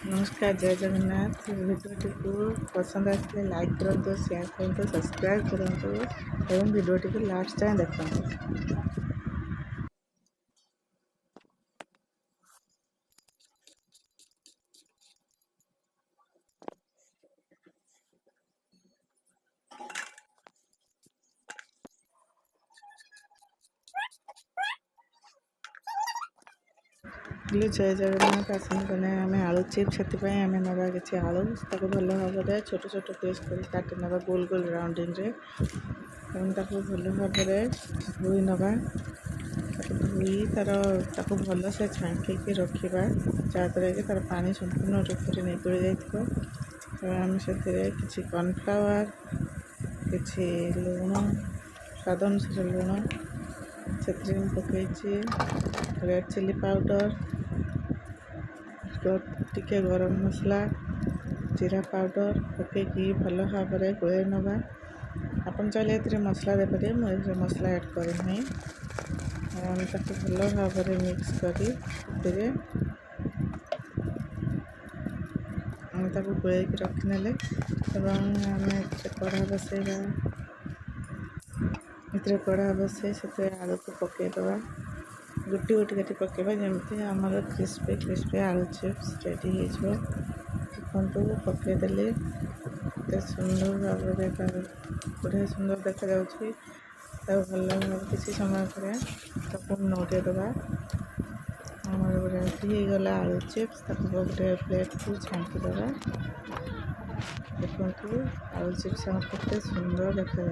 नमस्कार, जय जगन्नाथ। भिडियोटी को पसंद आसले लाइक करूँ, शेयर करूँ, सब्सक्राइब करूँ और भिडियोटी को लास्ट जाए देखते। जय जगन्नाथ। आसने आम आलू चिप्स से आम नवा कि आलू भल भाव में छोट छोट पीस कर काटि ना गोल गोल राउंडिंग भल भाव में धोई नवा धोई तार भल से छांकी रखा जहाँद्वारा कि तार पानी संपूर्ण रूप से निगुड़ जाम से कि कॉर्नफ्लावर कि लुण स्वाद अनुसार लुण से पकई रेड चिली पाउडर टिके गरम मसला जीरा पाउडर पकईकि भल भाव में गोल नवा। आपन चाहिए मसला देपारे मुझे मसला ऐड करना भल भाव में मिक्स करी गोल रखिने कढ़ा बसैबा कढ़ा बसई से आलू को पकईदबा गोटी गोटी काटी पकईबा जमी आमर क्रिस्पी क्रिस्पी आलू चिप्स रेडी हो देखु पकईदेली एत सुंदर भाव में बढ़िया सुंदर देखा भल भाव किसी समय पर नोटे दबा आमर रेडी हो गला आलू चिप्स गोटे प्लेट को छांकीदबा देखु आलू चिप्स केते सुंदर देखा।